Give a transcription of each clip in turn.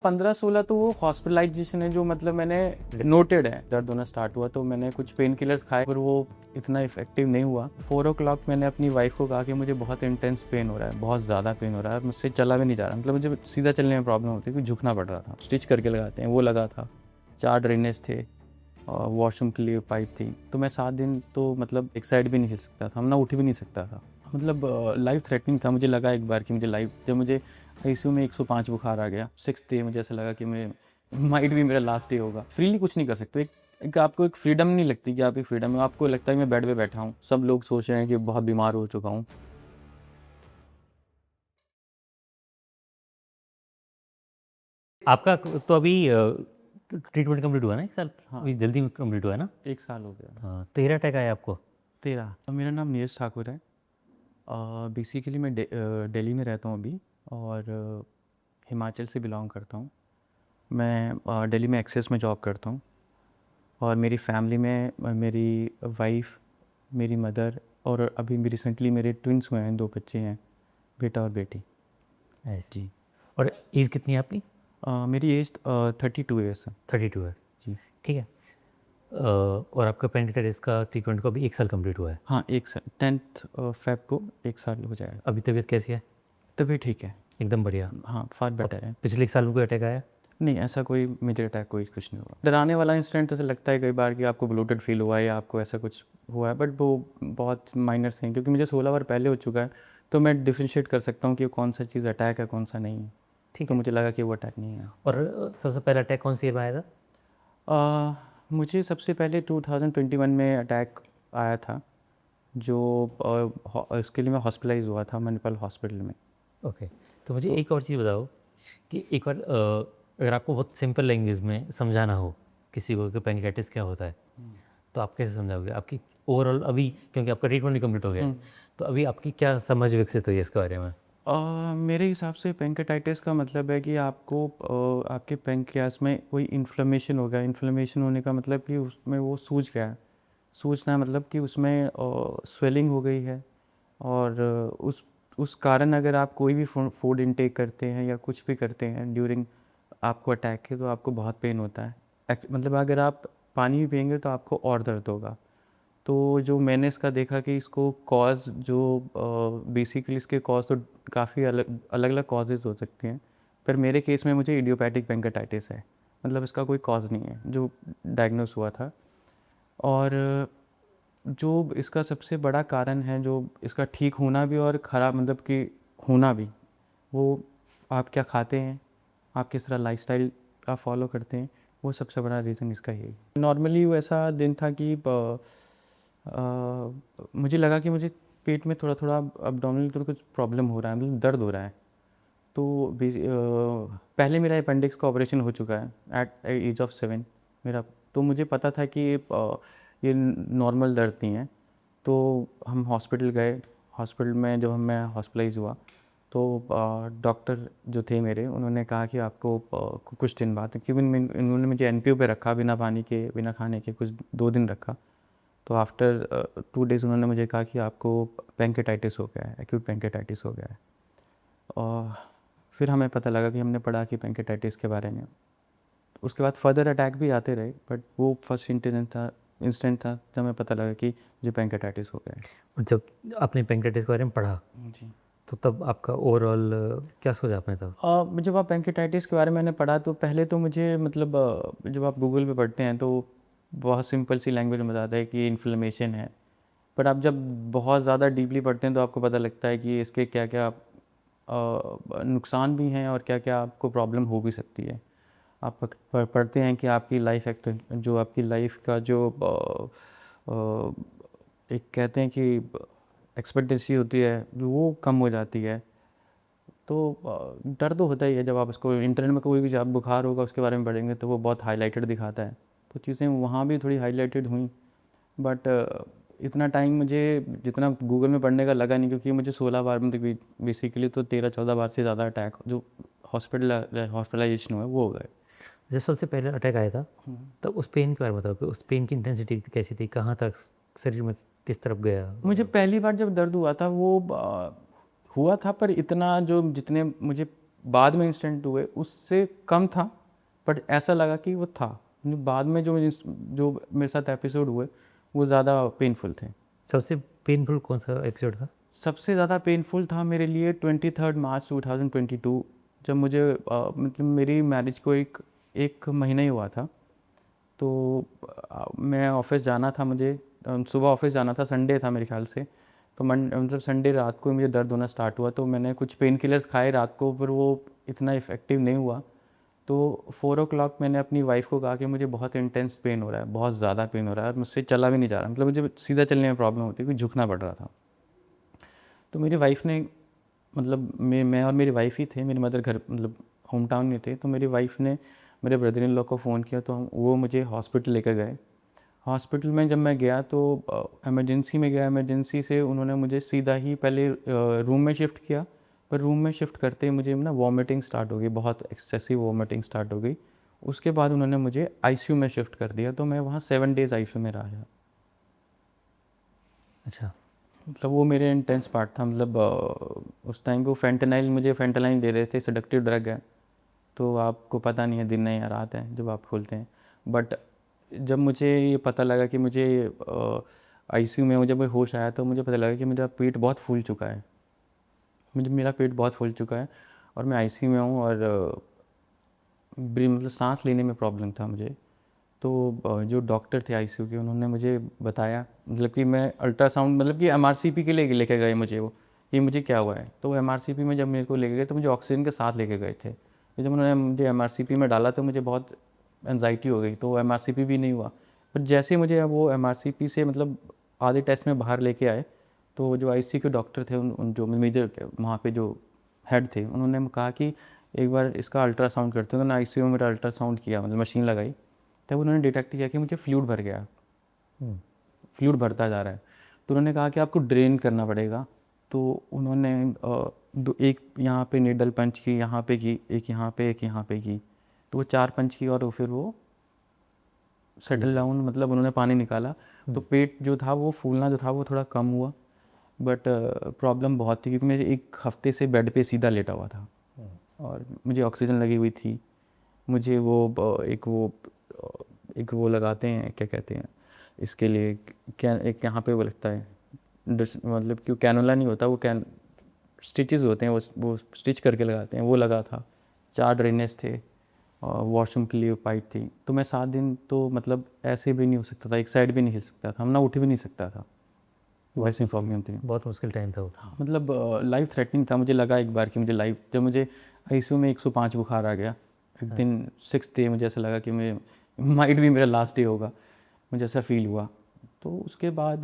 15-16 तो वो हॉस्पिटलाइजेशन है जो मतलब मैंने नोटेड है। दर्द होना स्टार्ट हुआ तो मैंने कुछ पेन किलर्स खाए पर वो इतना इफेक्टिव नहीं हुआ। 4 o'clock मैंने अपनी वाइफ को कहा कि मुझे बहुत इंटेंस पेन हो रहा है, बहुत ज़्यादा पेन हो रहा है और मुझसे चला भी नहीं जा रहा। मतलब मुझे सीधा चलने में प्रॉब्लम होती है कि झुकना पड़ रहा था। स्टिच करके लगाते हैं वो लगा था, 4 ड्रेनेज थे और वॉशरूम के लिए पाइप थी। तो मैं 7 दिन तो मतलब एक साइड भी नहीं हिल सकता था, ना उठ भी नहीं सकता था। मतलब लाइफ थ्रेटनिंग था। मुझे लगा एक बार कि जब मुझे आईसीयू में 105 बुखार आ गया 6th डे, मुझे ऐसा लगा कि मैं माइट भी मेरा लास्ट डे होगा। फ्रीली कुछ नहीं कर सकते। एक आपको एक फ्रीडम नहीं लगती कि आप एक फ्रीडम है। आपको लगता है मैं बेड पे बैठा हूँ, सब लोग सोच रहे हैं कि बहुत बीमार हो चुका हूँ। आपका तो अभी ट्रीटमेंट कंप्लीट हुआ ना 1 साल? हाँ, अभी जल्दी कंप्लीट हुआ है ना? 1 साल हो गया। हाँ, 13 अटैक आया आपको? 13। मेरा नाम नीरज ठाकुर है। बेसिकली मैं दिल्ली में रहता हूँ अभी और हिमाचल से बिलोंग करता हूँ। मैं दिल्ली में एक्सेस में जॉब करता हूँ और मेरी फैमिली में मेरी वाइफ, मेरी मदर और अभी रिसेंटली मेरे ट्विंस हुए हैं, 2 बच्चे हैं, बेटा और बेटी। ऐसे। जी। और एज कितनी है आपकी? मेरी एज 32 ईयर्स है। 32 है। जी। ठीक है। और आपका पेनिक्लेटिस का ट्रीटमेंट को अभी 1 साल कंप्लीट हुआ है। हाँ, 1 साल 10th फेब को 1 साल हो जाएगा। अभी तबीयत कैसी है? तभी ठीक है। एकदम बढ़िया। हाँ, फार और बेटर है। पिछले 1 साल में कोई अटैक आया? नहीं, ऐसा कोई मेजर अटैक कोई कुछ नहीं हुआ। डराने वाला इंसिडेंट ऐसा लगता है कई बार कि आपको ब्लोटेड फील हुआ है या आपको ऐसा कुछ हुआ है, बट वो बहुत माइनर से हैं क्योंकि मुझे 16 बार पहले हो चुका है। तो मैं डिफरेंशिएट कर सकता हूँ कि कौन सा चीज़ अटैक है, कौन सा नहीं है। ठीक तो है। मुझे लगा कि वो अटैक नहीं है। और सबसे पहला अटैक कौन सी ईयर में आया था? मुझे सबसे पहले 2021 में अटैक आया था जो इसके लिए मैं हॉस्पिटलाइज हुआ था मणिपाल हॉस्पिटल में। ओके। तो मुझे तो एक और चीज़ बताओ कि एक बार अगर आपको बहुत सिंपल लैंग्वेज में समझाना हो किसी को कि पेनिक्लेटिस क्या होता है, तो आप कैसे समझाओगे? आपकी ओवरऑल अभी, क्योंकि आपका ट्रीटमेंट भी कंप्लीट हो गया है, तो अभी आपकी क्या समझ विकसित हुई है इसके बारे में? मेरे हिसाब से पेंकाटाइटिस का मतलब है कि आपको आपके पेंक्रियास में कोई इन्फ्लेमेशन हो गया। इन्फ्लेमेशन होने का मतलब कि उसमें वो सूज गया है। सूजना मतलब कि उसमें स्वेलिंग हो गई है और उस कारण अगर आप कोई भी फूड इनटेक करते हैं या कुछ भी करते हैं ड्यूरिंग आपको अटैक है तो आपको बहुत पेन होता है। मतलब अगर आप पानी भी पिएंगे तो आपको और दर्द होगा। तो जो मैंने इसका देखा कि इसको कॉज जो बेसिकली इसके कॉज तो काफ़ी अलग अलग कॉजेज़ हो सकते हैं, पर मेरे केस में मुझे इडियोपैथिक पेंकाटाइटिस है। मतलब इसका कोई कॉज नहीं है जो डायग्नोस हुआ था। और जो इसका सबसे बड़ा कारण है जो इसका ठीक होना भी और ख़राब मतलब कि होना भी, वो आप क्या खाते हैं, आप किस तरह लाइफस्टाइल आप फॉलो करते हैं, वो सबसे बड़ा रीज़न इसका यही। नॉर्मली वो ऐसा दिन था कि मुझे लगा कि मुझे पेट में थोड़ा थोड़ा abdominal तो कुछ प्रॉब्लम हो रहा है, मतलब दर्द हो रहा है। तो पहले मेरा अपेंडिक्स का ऑपरेशन हो चुका है एट एज ऑफ 7 मेरा। तो मुझे पता था कि ये नॉर्मल दर्द नहीं है। तो हम हॉस्पिटल गए। हॉस्पिटल में जब मैं हॉस्पिटलाइज हुआ तो डॉक्टर जो थे मेरे, उन्होंने कहा कि आपको कुछ दिन बाद, क्योंकि इन्होंने मुझे एनपीओ पे रखा बिना पानी के बिना खाने के, कुछ 2 दिन रखा। तो आफ्टर 2 डेज़ उन्होंने मुझे कहा कि आपको पेंकेटाइटिस हो गया है, एक्यूट पेंकेटाइटिस हो गया है। और फिर हमें पता लगा कि हमने पढ़ा कि पेंकेटाइटिस के बारे में। उसके बाद फर्दर अटैक भी आते रहे, बट वो फर्स्ट इंसिडेंट था जब हमें पता लगा कि मुझे पेंकेटाइटिस हो गया है। और जब आपने पेनिक्लेटिस के बारे में पढ़ा, जी। तो तब आपका ओवरऑल क्या सोचा आपने तब? जब आप पेंकेटाइटिस के बारे में मैंने पढ़ा तो पहले तो मुझे मतलब जब आप गूगल पे पढ़ते हैं तो बहुत सिंपल सी लैंग्वेज में बताता है कि इन्फ्लेमेशन है। पर आप जब बहुत ज़्यादा डीपली पढ़ते हैं तो आपको पता लगता है कि इसके क्या क्या नुकसान भी हैं और क्या क्या आपको प्रॉब्लम हो भी सकती है। आप पढ़ते हैं कि आपकी लाइफ जो आपकी लाइफ का जो एक कहते हैं कि एक्सपेक्टेंसी होती है वो कम हो जाती है। तो डर तो होता ही है। जब आप इसको इंटरनेट में कोई भी जब बुखार होगा उसके बारे में पढ़ेंगे तो वो बहुत हाईलाइटेड दिखाता है। तो चीज़ें वहाँ भी थोड़ी हाईलाइटेड हुई, बट इतना टाइम मुझे जितना गूगल में पढ़ने का लगा नहीं, क्योंकि मुझे 16 बार मतलब बेसिकली तो 13-14 बार से ज़्यादा अटैक जो हॉस्पिटलाइजेशन हुआ है वो हो गए। जब सबसे पहले अटैक आया था, तब उस पेन के बारे में बताओ कि उस पेन की इंटेंसिटी कैसी थी, कहाँ तक शरीर में किस तरफ गया? मुझे पहली बार जब दर्द हुआ था वो हुआ था, पर इतना जो जितने मुझे बाद में इंसिडेंट हुए उससे कम था, बट ऐसा लगा कि वो था। बाद में जो मेरे साथ एपिसोड हुए वो ज़्यादा पेनफुल थे। सबसे पेनफुल कौन सा एपिसोड था? सबसे ज़्यादा पेनफुल था मेरे लिए 23 मार्च 2022, जब मुझे मतलब मेरी मैरिज को एक महीना ही हुआ था। तो मैं ऑफिस जाना था, मुझे सुबह ऑफिस जाना था, संडे था मेरे ख्याल से। तो मतलब संडे रात को मुझे दर्द होना स्टार्ट हुआ, तो मैंने कुछ पेन किलर्स खाए रात को, पर वो इतना इफ़ेक्टिव नहीं हुआ। तो 4 o'clock मैंने अपनी वाइफ़ को कहा कि मुझे बहुत इंटेंस पेन हो रहा है, बहुत ज़्यादा पेन हो रहा है और मुझसे चला भी नहीं जा रहा, मतलब मुझे सीधा चलने में प्रॉब्लम होती है, क्योंकि झुकना पड़ रहा था। तो मेरी वाइफ़ ने, मतलब मैं और मेरी वाइफ़ ही थे, मेरी मदर घर मतलब होम टाउन में थे। तो मेरी वाइफ़ ने मेरे ब्रदर इन लॉ को फ़ोन किया, तो वो मुझे हॉस्पिटल लेकर गए। हॉस्पिटल में जब मैं गया तो इमरजेंसी में गया, इमरजेंसी से उन्होंने मुझे सीधा ही पहले रूम में शिफ्ट किया। पर रूम में शिफ्ट करते ही मुझे ना वॉमिटिंग स्टार्ट हो गई, बहुत एक्सेसिव वॉमिटिंग स्टार्ट हो गई। उसके बाद उन्होंने मुझे आईसीयू में शिफ्ट कर दिया, तो मैं वहाँ 7 डेज़ आईसीयू में रहा। अच्छा। मतलब वो मेरे इंटेंस पार्ट था, मतलब उस टाइम पे वो मुझे फेंटानाइल दे रहे थे, सेडेक्टिव ड्रग है। तो आपको पता नहीं है दिन है या रात है जब आप खोलते हैं। बट जब मुझे ये पता लगा कि मुझे आईसीयू में जब होश आया, तो मुझे पता लगा कि मेरा पेट बहुत फूल चुका है, मेरा पेट बहुत फूल चुका है और मैं आईसीयू में हूँ। और मतलब सांस लेने में प्रॉब्लम था मुझे। तो जो डॉक्टर थे आईसीयू के, उन्होंने मुझे बताया, मतलब कि मैं अल्ट्रासाउंड, मतलब कि एमआरसीपी के लिए लेके गए मुझे वो, कि मुझे क्या हुआ है। तो एमआरसीपी में जब मेरे को लेके गए तो मुझे ऑक्सीजन के साथ लेके गए थे। तो जब उन्होंने मुझे एमआरसीपी में डाला तो मुझे बहुत एनजाइटी हो गई, तो एमआरसीपी भी नहीं हुआ। पर जैसे मुझे वो एमआरसीपी से मतलब आधे टेस्ट में बाहर लेके आए, तो जो आईसीयू के डॉक्टर थे, उन जो मेजर वहाँ पे जो हेड थे, उन्होंने कहा कि एक बार इसका अल्ट्रासाउंड करते हैं। उन्होंने आईसीयू में मेरा अल्ट्रासाउंड किया, मतलब मशीन लगाई। तब उन्होंने डिटेक्ट किया कि मुझे फ्लूइड भर गया, फ्लूइड भरता जा रहा है। तो उन्होंने कहा कि आपको ड्रेन करना पड़ेगा। तो उन्होंने एक यहाँ पे नीडल पंच की, यहाँ पे की, एक यहाँ पे, एक यहाँ पे की। तो वो 4 पंच की और फिर वो सेटल डाउन, मतलब उन्होंने पानी निकाला। तो पेट जो था वो फूलना जो था वो थोड़ा कम हुआ। बट प्रॉब्लम बहुत थी, क्योंकि मैं 1 हफ्ते से बेड पे सीधा लेटा हुआ था और मुझे ऑक्सीजन लगी हुई थी। मुझे एक वो लगाते हैं, क्या कहते हैं इसके लिए, क्या एक यहाँ पे वो लगता है, मतलब कि कैनुला नहीं होता, वो स्टिचेस होते हैं, वो स्टिच करके लगाते हैं, वो लगा था। 4 ड्रेनेज थे और वॉशरूम के लिए पाइप थी। तो मैं 7 दिन तो मतलब ऐसे भी नहीं हो सकता था, एक साइड भी नहीं हिल सकता था, हम ना उठ भी नहीं सकता था, वैसी प्रॉब्लम थी। बहुत मुश्किल टाइम था वो। मतलब लाइफ थ्रेटनिंग था। मुझे लगा एक बार कि जब मुझे आईसीयू में 105 बुखार आ गया एक दिन 6th डे, मुझे ऐसा लगा कि मैं माइट भी मेरा लास्ट डे होगा, मुझे ऐसा फील हुआ। तो उसके बाद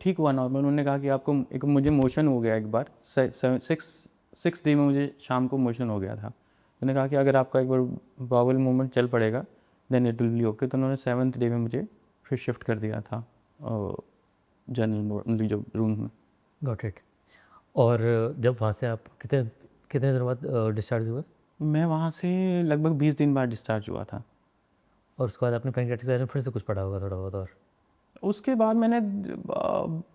ठीक हुआ नॉर्मल। उन्होंने कहा कि आपको मुझे मोशन हो गया एक बार, 6 डे में मुझे शाम को मोशन हो गया था। उन्होंने कहा कि अगर आपका एक बार बाउल मूवमेंट चल पड़ेगा then it will be okay. तो उन्होंने 7th डे में मुझे फिर शिफ्ट कर दिया था जनरल जो रूम में। Got it. और जब वहाँ से आप कितने कितने दिन बाद डिस्चार्ज हुए? मैं वहाँ से लगभग 20 दिन बाद डिस्चार्ज हुआ था। और उसके बाद आपने पैंक्रियाटिस के बारे में फिर से कुछ पढ़ा होगा थोड़ा बहुत? और उसके बाद मैंने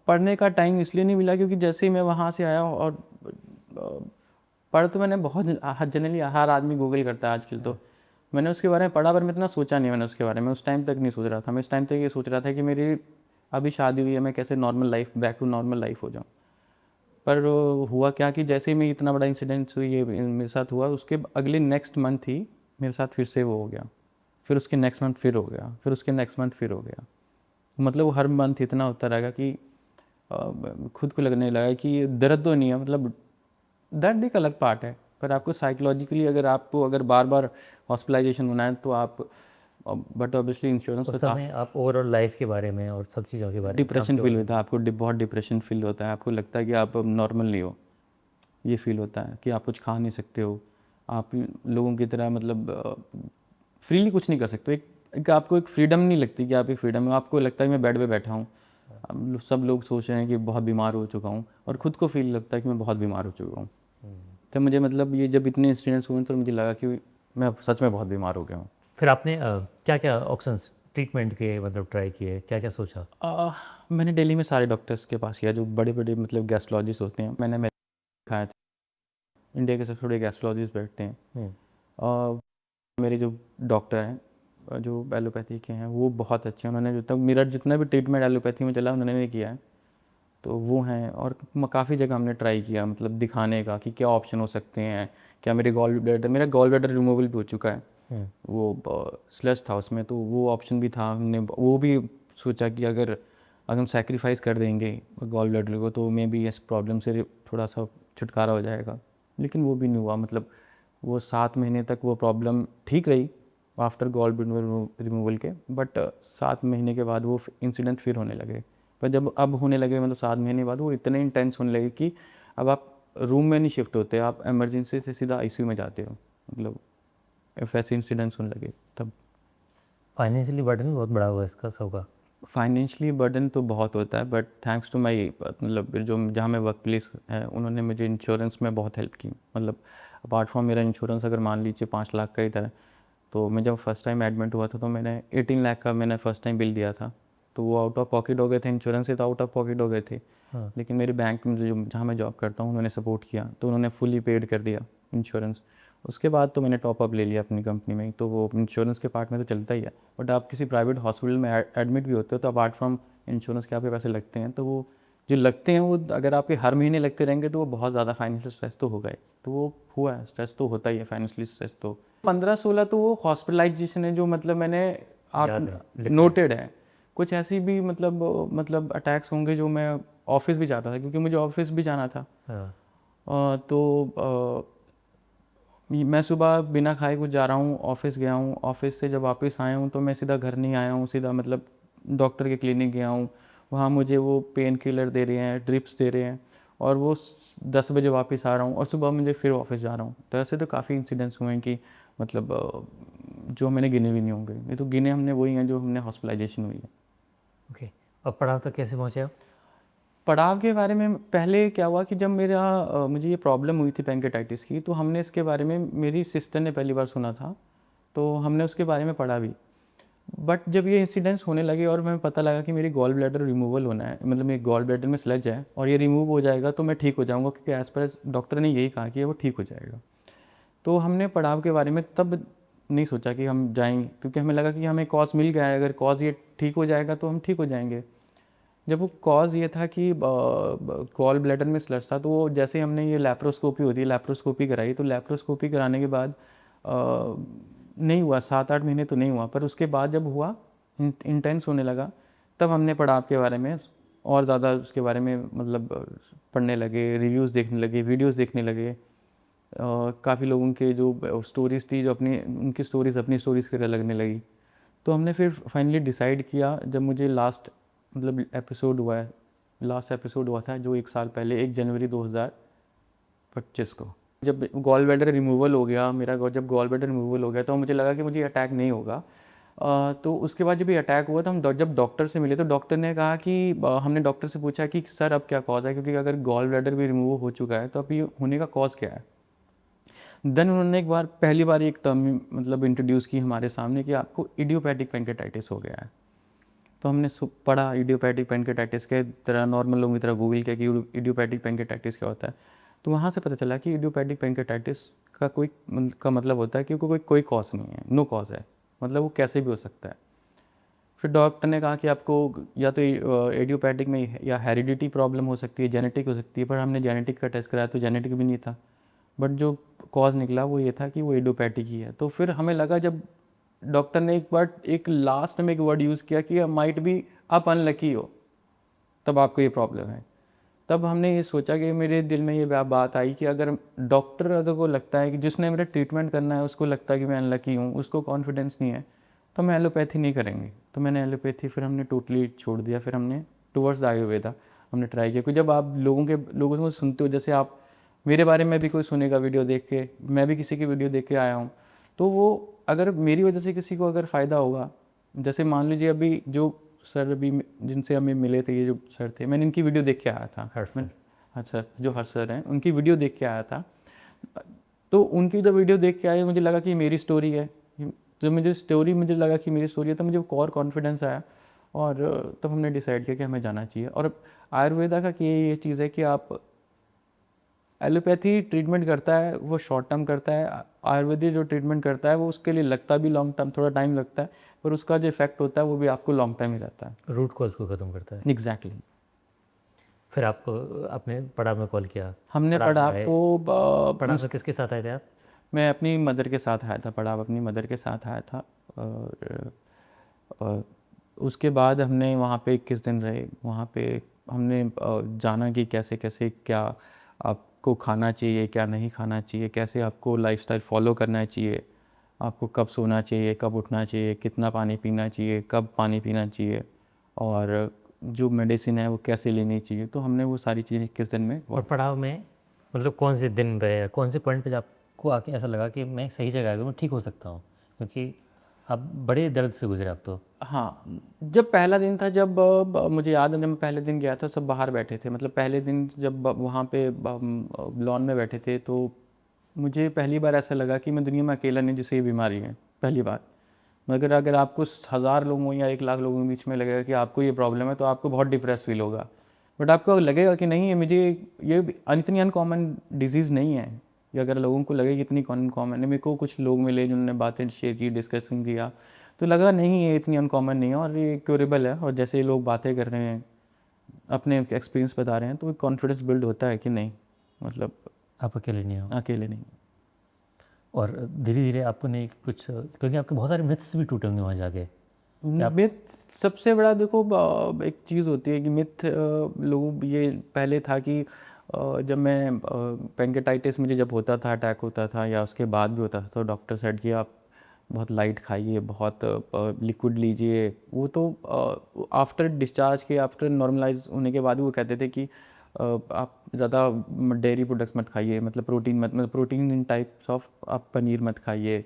पढ़ने का टाइम इसलिए नहीं मिला, क्योंकि जैसे ही मैं वहाँ से आया और पढ़ तो मैंने बहुत, जनरली हर आदमी गूगल करता है आजकल, तो मैंने उसके बारे में पढ़ा, पर मैं इतना सोचा नहीं मैंने उसके बारे में। उस टाइम तक नहीं सोच रहा था मैं। इस टाइम तक ये सोच रहा था कि मेरी अभी शादी हुई है, मैं कैसे normal life, back to normal life हो जाऊँ। पर हुआ क्या कि जैसे ही मैं इतना बड़ा इंसिडेंट ये मेरे साथ हुआ, उसके अगले नेक्स्ट मंथ ही मेरे साथ फिर से वो हो गया। फिर उसके नेक्स्ट मंथ फिर हो गया, फिर उसके नेक्स्ट मंथ फिर हो गया। मतलब वो हर मंथ इतना होता रहेगा कि खुद को लगने लगा कि ये दर्द तो नहीं है, मतलब दर्द एक अलग पार्ट है, पर आपको साइकोलॉजिकली अगर बार बार हॉस्पिटलाइजेशन होना है तो आप, बट ऑब्वियसली इंश्योरेंस उस समय आप ओवरऑल लाइफ के बारे में और सब चीज़ों के बारे में, डिप्रेशन फील होता है आपको, बहुत डिप्रेशन फील होता है आपको, लगता है कि आप नॉर्मल नहीं हो। ये फील होता है कि आप कुछ खा नहीं सकते हो, आप लोगों की तरह मतलब फ्रीली कुछ नहीं कर सकते। एक आपको एक फ्रीडम नहीं लगती कि आप एक फ्रीडम है, आपको लगता है मैं बेड पे बैठा हूँ। अब सब लोग सोच रहे हैं कि बहुत बीमार हो चुका हूँ, और ख़ुद को फील लगता है कि मैं बहुत बीमार हो चुका हूँ। तो मुझे मतलब ये जब इतने इंसिडेंट्स हुए तो मुझे लगा कि मैं सच में बहुत बीमार हो गया हूँ। फिर आपने क्या क्या ऑप्शंस ट्रीटमेंट के मतलब ट्राई किए, क्या क्या सोचा? मैंने दिल्ली में सारे डॉक्टर्स के पास किया, जो बड़े बड़े मतलब गैस्ट्रोलॉजिस्ट होते हैं, मैंने खाया था। इंडिया के सबसे बड़े गैस्ट्रोलॉजिस्ट बैठते हैं। मेरे जो डॉक्टर हैं जो एलोपैथी के हैं वो बहुत अच्छे हैं, उन्होंने जो तक मेरा जितना भी ट्रीटमेंट एलोपैथी में चला उन्होंने किया है, तो वो हैं। और काफ़ी जगह हमने ट्राई किया मतलब दिखाने का कि क्या ऑप्शन हो सकते हैं, क्या मेरा गॉल ब्लैडर रिमूवल भी हो चुका है, वो स्लश था उसमें, तो वो ऑप्शन भी था। हमने वो भी सोचा कि अगर हम सेक्रीफाइस कर देंगे गॉल ब्लैडर को तो मे बी इस प्रॉब्लम से थोड़ा सा छुटकारा हो जाएगा, लेकिन वो भी नहीं हुआ। मतलब वो 7 महीने तक वो प्रॉब्लम ठीक रही आफ्टर गॉल ब्लैडर रिमूवल के, बट 7 महीने के बाद वो इंसिडेंट फिर होने लगे। पर जब अब होने लगे मतलब 7 महीने बाद वो इतने इंटेंस होने लगे कि अब आप रूम में नहीं शिफ्ट होते, आप इमरजेंसी से सीधा आईसीयू में जाते हो। मतलब वैसे इंसिडेंट्स होने लगे तब। फाइनेंशियली बर्डन बहुत बड़ा हुआ इसका सबका। फाइनेंशियली बर्डन तो बहुत होता है, बट थैंक्स टू माई मतलब जो जहाँ मैं वर्क प्लेस है उन्होंने मुझे इंश्योरेंस में बहुत हेल्प की। मतलब अपार्ट फ्रॉम मेरा इंश्योरेंस अगर मान लीजिए 5 लाख का ही था, तो मैं जब फर्स्ट टाइम एडमिट हुआ था तो मैंने 18 लाख का मैंने फर्स्ट टाइम बिल दिया था, तो वो आउट ऑफ पॉकेट हो गए थे। इंश्योरेंस से तो आउट ऑफ पॉकेट हो गए थे, लेकिन मेरे बैंक में जो जहाँ मैं जॉब करता हूँ उन्होंने सपोर्ट किया, तो उन्होंने फुली पेड कर दिया इंश्योरेंस। उसके बाद तो मैंने टॉप अप ले लिया अपनी कंपनी में ही, तो वो इंश्योरेंस के पार्ट में तो चलता ही है। बट आप किसी प्राइवेट हॉस्पिटल में एडमिट भी होते हो तो अपार्ट फ्रॉम इंश्योरेंस के आपके पैसे लगते हैं, तो वो जो लगते हैं वो अगर आपके हर महीने लगते रहेंगे तो वो बहुत ज़्यादा फाइनेंशियल स्ट्रेस तो होगा ही। तो वो हुआ है, स्ट्रेस तो होता ही है, फाइनेंशियली स्ट्रेस तो 15-16 तो वो हॉस्पिटलाइजेशन है जो मतलब मैंने आप नोटेड है। कुछ ऐसी भी मतलब अटैक्स होंगे जो मैं ऑफिस भी जाता था, क्योंकि मुझे ऑफिस भी जाना था। तो मैं सुबह बिना खाए कुछ जा रहा हूँ, ऑफिस गया हूँ, ऑफिस से जब वापस आया हूँ तो मैं सीधा घर नहीं आया हूँ, सीधा मतलब डॉक्टर के क्लिनिक गया हूँ। वहाँ मुझे वो पेन किलर दे रहे हैं, ड्रिप्स दे रहे हैं, और वो 10 बजे वापस आ रहा हूँ और सुबह मुझे फिर ऑफिस जा रहा हूँ। तो ऐसे तो काफ़ी इंसिडेंट्स हुए हैं कि मतलब जो मैंने गिने भी नहीं होंगे। ये तो गिने हमने वही हैं जो हमने हॉस्पिटलाइजेशन हुई है। ओके, अब पढ़ाव तक कैसे पहुँचे आप? पड़ाव के बारे में पहले क्या हुआ कि जब मुझे ये प्रॉब्लम हुई थी पैंक्रेटाइटिस की, तो हमने इसके बारे में मेरी सिस्टर ने पहली बार सुना था, तो हमने उसके बारे में पढ़ा भी। बट जब ये इंसिडेंट्स होने लगे और हमें पता लगा कि मेरी गॉल ब्लैडर रिमूवल होना है, मतलब मेरी गॉल ब्लैडर में स्लज है और ये रिमूव हो जाएगा तो मैं ठीक हो जाऊँगा, क्योंकि एज पर डॉक्टर ने यही कहा कि वो ठीक हो जाएगा। तो हमने पड़ाव के बारे में तब नहीं सोचा कि हम जाएंगे, क्योंकि हमें लगा कि हमें कॉज मिल गया है, अगर कॉज ये ठीक हो जाएगा तो हम ठीक हो जाएंगे। जब वो कॉज ये था कि गॉल ब्लैडर में स्लज था, तो वो जैसे हमने ये लैप्रोस्कोपी होती है, लैप्रोस्कोपी कराई, तो लैप्रोस्कोपी कराने के बाद नहीं हुआ, 7-8 महीने तो नहीं हुआ, पर उसके बाद जब हुआ इंटेंस होने लगा, तब हमने पड़ाव के बारे में और ज़्यादा उसके बारे में मतलब पढ़ने लगे, रिव्यूज़ देखने लगे, वीडियोज़ देखने लगे। काफ़ी लोगों के जो स्टोरीज़ थी जो उनकी स्टोरीज़ अपनी स्टोरीज़ की तरह लगने लगी। तो हमने फिर फाइनली डिसाइड किया, जब मुझे लास्ट एपिसोड हुआ था जो 1 साल पहले 1 जनवरी 2025 को, जब गॉल ब्लैडर रिमूवल हो गया मेरा, जब गॉल ब्लैडर रिमूवल हो गया तो मुझे लगा कि मुझे अटैक नहीं होगा। तो उसके बाद जब ये अटैक हुआ तो हम जब डॉक्टर से मिले तो डॉक्टर ने कहा कि हमने डॉक्टर से पूछा कि सर अब क्या कॉज है, क्योंकि अगर गॉल ब्लैडर भी रिमूव हो चुका है तो अब ये होने का कॉज क्या है। देन उन्होंने पहली बार एक टर्म मतलब इंट्रोड्यूस की हमारे सामने कि आपको इडियोपैथिक पैंक्रेटाइटिस हो गया है। तो हमने पढ़ा इडियोपैथिक पैंक्रेटाइटिस के तरह, नॉर्मल लोगों की तरह गूगल किया कि इडियोपैथिक पैंक्रेटाइटिस क्या होता है। तो वहाँ से पता चला कि इडियोपैथिक पैंक्रेटाइटिस का मतलब होता है कि कोई कॉज नहीं है, नो कॉज है, मतलब वो कैसे भी हो सकता है। फिर डॉक्टर ने कहा कि आपको या तो इडियोपैथिक में या हेरिडिटी प्रॉब्लम हो सकती है, जेनेटिक हो सकती है, पर हमने जेनेटिक का टेस्ट कराया तो जेनेटिक भी नहीं था, बट जो कॉज निकला वो ये था कि वो इडियोपैथिक ही है। तो फिर हमें लगा, जब डॉक्टर ने एक लास्ट में एक वर्ड यूज़ किया कि माइट बी आप अनलकी हो, तब आपको ये प्रॉब्लम है। तब हमने ये सोचा कि मेरे दिल में ये बात आई कि अगर को लगता है कि जिसने मेरा ट्रीटमेंट करना है उसको लगता है कि मैं अनलकी हूँ, उसको कॉन्फिडेंस नहीं है, तो मैं एलोपैथी नहीं करेंगे। तो मैंने एलोपैथी फिर हमने टोटली छोड़ दिया, फिर हमने टुवर्ड्स द आयुर्वेदा हमने ट्राई किया। क्योंकि जब आप लोगों को सुनते हो, जैसे आप मेरे बारे में भी कोई सुनेगा वीडियो देख के, मैं भी किसी की वीडियो देख के आया हूँ, तो वो अगर मेरी वजह से किसी को अगर फ़ायदा होगा, जैसे मान लीजिए अभी जो सर अभी जिनसे हमें मिले थे, ये जो सर थे, मैंने इनकी वीडियो देख के आया था। हाँ सर, जो हर्ष सर हैं उनकी वीडियो देख के आया था। तो उनकी जब वीडियो देख के आया मुझे लगा कि मेरी स्टोरी है, जब मुझे लगा कि मेरी स्टोरी है, तो मुझे और कॉन्फिडेंस आया, और तब हमने डिसाइड किया कि हमें जाना चाहिए। और आयुर्वेदा का कि ये चीज़ है कि आप एलोपैथी ट्रीटमेंट करता है वो शॉर्ट टर्म करता है, आयुर्वेदिक जो ट्रीटमेंट करता है वो उसके लिए लगता भी लॉन्ग टर्म, थोड़ा टाइम लगता है, पर उसका जो इफेक्ट होता है वो भी आपको लॉन्ग टाइम ही रहता है। रूट कॉज को ख़त्म करता है। एग्जैक्टली। फिर आपको आपने पड़ाव में कॉल किया, हमने पड़ाव में पढ़ाव आए। को पड़ाव में किसके साथ आए थे आप? मैं अपनी मदर के साथ आया था, पढ़ाव अपनी मदर के साथ आया था। और उसके बाद हमने वहाँ पे 21 दिन रहे। वहाँ पे हमने जाना कि कैसे कैसे क्या आपको खाना चाहिए, क्या नहीं खाना चाहिए, कैसे आपको लाइफस्टाइल फॉलो करना चाहिए, आपको कब सोना चाहिए, कब उठना चाहिए, कितना पानी पीना चाहिए, कब पानी पीना चाहिए, और जो मेडिसिन है वो कैसे लेनी चाहिए। तो हमने वो सारी चीज़ें 21 दिन में। और पड़ाव में मतलब कौन से दिन पे, कौन से पॉइंट पे आपको आके ऐसा लगा कि मैं सही जगह आ गया, मैं ठीक हो सकता हूँ? क्योंकि आप बड़े दर्द से गुजरे आप तो। हाँ, जब पहला दिन था, जब मुझे याद है जब मैं पहले दिन गया था सब बाहर बैठे थे। मतलब पहले दिन जब वहाँ पे लॉन में बैठे थे तो मुझे पहली बार ऐसा लगा कि मैं दुनिया में अकेला नहीं जिसे ये बीमारी है, पहली बार। मगर अगर आपको 1000 लोगों या 1 लाख लोगों के बीच में लगेगा कि आपको ये प्रॉब्लम है तो आपको बहुत डिप्रेस फील होगा। बट आपको लगेगा कि नहीं, ये इतनी अनकॉमन डिजीज़ नहीं है। ये अगर लोगों को लगे कि इतनी अनकॉमन है, मेरे को कुछ लोग मिले जिन्होंने बातें शेयर की, डिस्कशन किया, तो लगा नहीं ये इतनी अनकॉमन नहीं है और ये क्योरेबल है। और जैसे लोग बातें कर रहे हैं, अपने एक्सपीरियंस बता रहे हैं, तो कॉन्फिडेंस बिल्ड होता है कि नहीं, मतलब आप अकेले नहीं हो। अकेले नहीं। और धीरे धीरे आपको नहीं कुछ, क्योंकि आपके बहुत सारे मिथ्स भी टूटे होंगे वहाँ जाके। आप- मिथ सबसे बड़ा देखो, एक चीज़ होती है कि मिथ लोगों ये पहले था कि जब मैं पेंकेटाइटिस मुझे जब होता था, अटैक होता था या उसके बाद भी होता था, तो डॉक्टर सेड कि आप बहुत लाइट खाइए, बहुत लिक्विड लीजिए। वो तो आफ्टर डिस्चार्ज के, आफ्टर नॉर्मलाइज होने के बाद भी वो कहते थे कि आप ज़्यादा डेयरी प्रोडक्ट्स मत खाइए, मतलब प्रोटीन मत, मतलब प्रोटीन इन टाइप्स ऑफ, आप पनीर मत खाइए।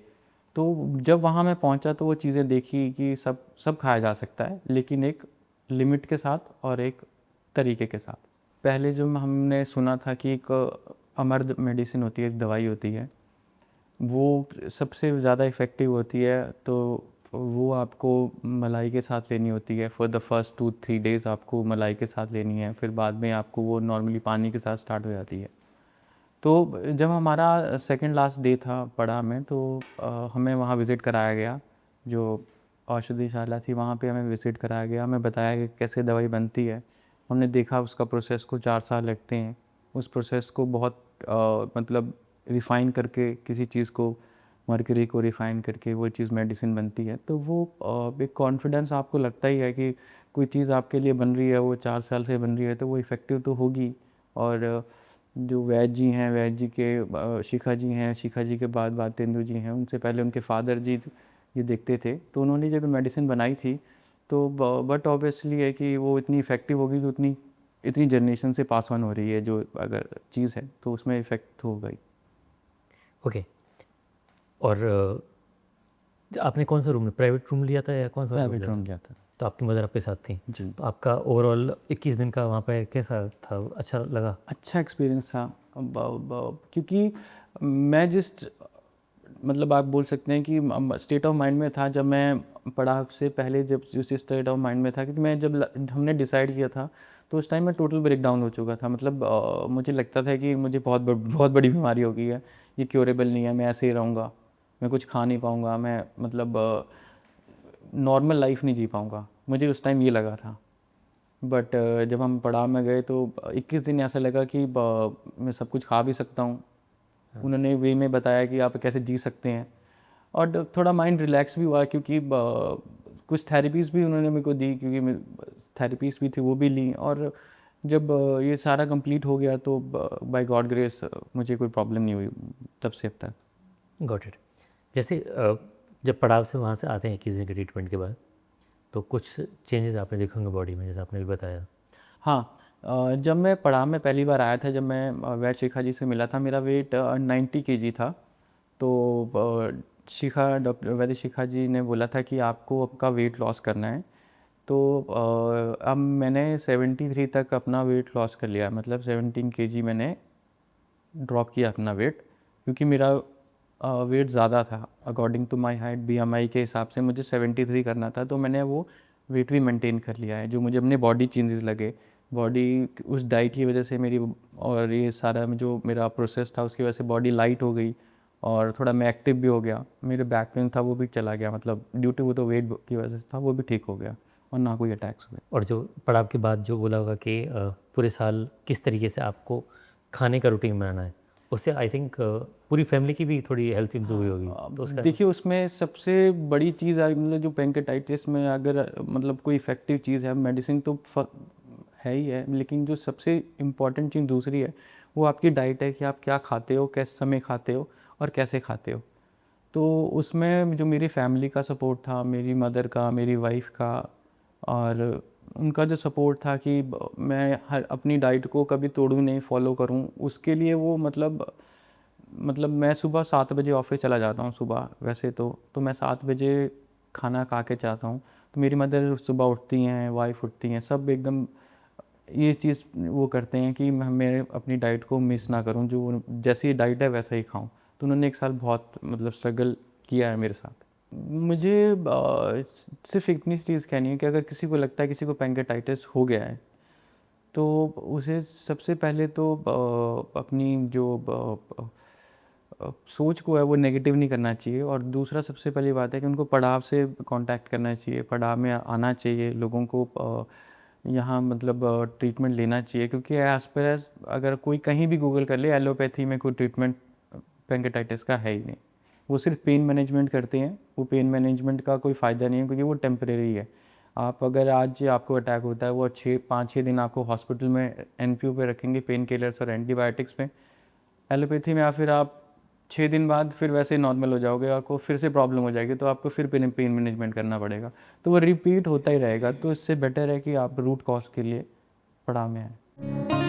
तो जब वहाँ मैं पहुँचा तो वो चीज़ें देखी कि सब सब खाया जा सकता है, लेकिन एक लिमिट के साथ और एक तरीके के साथ। पहले जो हमने सुना था कि एक अमर्द मेडिसिन होती है, एक दवाई होती है, वो सबसे ज़्यादा इफ़ेक्टिव होती है। तो वो आपको मलाई के साथ लेनी होती है। फॉर द फर्स्ट 2-3 डेज़ आपको मलाई के साथ लेनी है, फिर बाद में आपको वो नॉर्मली पानी के साथ स्टार्ट हो जाती है। तो जब हमारा सेकंड लास्ट डे था पड़ा में, तो हमें वहाँ विज़िट कराया गया, जो औषधिशाला थी वहाँ पे हमें विज़िट कराया गया। हमें बताया कि कैसे दवाई बनती है। हमने देखा उसका प्रोसेस को 4 साल लगते हैं। उस प्रोसेस को बहुत मतलब रिफ़ाइन करके किसी चीज़ को, मर्करी को रिफ़ाइन करके वो चीज़ मेडिसिन बनती है। तो वो एक कॉन्फिडेंस आपको लगता ही है कि कोई चीज़ आपके लिए बन रही है, वो 4 साल से बन रही है, तो वो इफ़ेक्टिव तो होगी। और जो वैद्य जी हैं, वैद्य जी के शिखा जी हैं, शिखा जी के बाद तेंदु जी हैं, उनसे पहले उनके फादर जी ये देखते थे। तो उन्होंने जब मेडिसिन बनाई थी तो बट ऑब्वियसली है कि वो इतनी इफ़ेक्टिव होगी तो इतनी इतनी जनरेशन से पास ऑन हो रही है जो अगर चीज़ है, तो उसमें इफ़ेक्ट तो होगा ही। ओके। और आपने कौन सा रूम, प्राइवेट रूम लिया था या कौन सा रूम प्राइवेट लिया रूम था? लिया था तो आपकी मदर आपके साथ थी। जी। तो आपका ओवरऑल 21 दिन का वहाँ पे कैसा था? अच्छा लगा? अच्छा एक्सपीरियंस था। क्योंकि मैं जिस, मतलब आप बोल सकते हैं कि स्टेट ऑफ माइंड में था जब मैं पढ़ाई से पहले, जब जिस स्टेट ऑफ माइंड में था, क्योंकि मैं जब हमने डिसाइड किया था तो उस टाइम मैं टोटल ब्रेक डाउन हो चुका था। मतलब मुझे लगता था कि मुझे बहुत बड़ी बीमारी हो गई है, ये क्योरेबल नहीं है, मैं ऐसे ही रहूँगा, मैं कुछ खा नहीं पाऊँगा, मैं मतलब नॉर्मल लाइफ नहीं जी पाऊँगा, मुझे उस टाइम ये लगा था। बट जब हम पड़ाव में गए तो 21 दिन ऐसा लगा कि मैं सब कुछ खा भी सकता हूँ। उन्होंने वे में बताया कि आप कैसे जी सकते हैं, और थोड़ा माइंड रिलैक्स भी हुआ क्योंकि कुछ थेरेपीज़ भी उन्होंने मेरे को दी, क्योंकि थेरेपीज़ भी थी वो भी ली। और जब ये सारा कंप्लीट हो गया तो बाय गॉड ग्रेस मुझे कोई प्रॉब्लम नहीं हुई तब से अब तक। Got it. जैसे जब पड़ाव से वहाँ से आते हैं 21 दिन के ट्रीटमेंट के बाद, तो कुछ चेंजेस आपने देखे होंगे बॉडी में, जैसे आपने भी बताया। हाँ, जब मैं पड़ाव में पहली बार आया था, जब मैं वैद्य शिखा जी से मिला था, मेरा वेट 90 kg था। तो डॉक्टर वैद्य शिखा जी ने बोला था कि आपको आपका वेट लॉस करना है। तो अब मैंने 73 तक अपना वेट लॉस कर लिया, मतलब 17 kg मैंने ड्रॉप किया अपना वेट, क्योंकि मेरा वेट ज़्यादा था according to my height, BMI के हिसाब से मुझे 73 करना था। तो मैंने वो वेट भी मेंटेन कर लिया है, जो मुझे अपने बॉडी चेंजेस लगे। बॉडी उस डाइट की वजह से मेरी, और ये सारा जो मेरा प्रोसेस था उसकी वजह से बॉडी लाइट हो गई और थोड़ा मैं एक्टिव भी हो गया। मेरे बैक पेन था वो भी चला गया, मतलब ड्यू टू वो तो वेट की वजह से था, वो भी ठीक हो गया और ना कोई अटैक्स हुए। और जो पड़ाव के बाद जो बोला होगा कि पूरे साल किस तरीके से आपको खाने का रूटीन बनाना है, उससे आई थिंक पूरी फैमिली की भी थोड़ी हेल्थ इंप्रूव हुई होगी, तो उसका देखिए उसमें सबसे बड़ी चीज़ है, मतलब जो पेंकेटाइटिस में अगर मतलब कोई इफ़ेक्टिव चीज़ है, मेडिसिन तो है ही है, लेकिन जो सबसे इम्पॉर्टेंट चीज़ दूसरी है वो आपकी डाइट है कि आप क्या खाते हो, किस समय खाते हो और कैसे खाते हो। तो उसमें जो मेरी फैमिली का सपोर्ट था, मेरी मदर का, मेरी वाइफ का, और उनका जो सपोर्ट था कि मैं हर अपनी डाइट को कभी तोड़ूं नहीं, फॉलो करूं, उसके लिए वो मतलब मैं सुबह 7 बजे ऑफिस चला जाता हूँ सुबह, वैसे तो मैं 7 बजे खाना खा के जाता हूँ। तो मेरी मदर सुबह उठती हैं, वाइफ उठती हैं, सब एकदम ये चीज़ वो करते हैं कि मैं अपनी डाइट को मिस ना करूं, जो जैसी डाइट है वैसा ही खाऊं। तो उन्होंने एक साल बहुत मतलब स्ट्रगल किया है मेरे साथ। मुझे सिर्फ इतनी चीज़ कहनी है कि अगर किसी को लगता है किसी को पेंकेटाइटिस हो गया है तो उसे सबसे पहले तो अपनी जो सोच को है वो नेगेटिव नहीं करना चाहिए, और दूसरा सबसे पहली बात है कि उनको पड़ाव से कांटेक्ट करना चाहिए, पड़ाव में आना चाहिए लोगों को, यहाँ मतलब ट्रीटमेंट लेना चाहिए, क्योंकि एज पर एज अगर कोई कहीं भी गूगल कर ले, एलोपैथी में कोई ट्रीटमेंट पेंकेटाइटिस का है ही नहीं। वो सिर्फ पेन मैनेजमेंट करते हैं, वो पेन मैनेजमेंट का कोई फ़ायदा नहीं है क्योंकि वो टेम्परेरी है। आप अगर आज आपको अटैक होता है, वो 5-6 दिन आपको हॉस्पिटल में एनपीयू पे रखेंगे, पेन किलर्स और एंटीबायोटिक्स में। एलोपैथी में या फिर आप 6 दिन बाद फिर वैसे नॉर्मल हो जाओगे, आपको फिर से प्रॉब्लम हो जाएगी, तो आपको फिर पेन मैनेजमेंट करना पड़ेगा, तो वो रिपीट होता ही रहेगा। तो इससे बेटर है कि आप रूट कॉज के लिए पड़ाव में आएँ।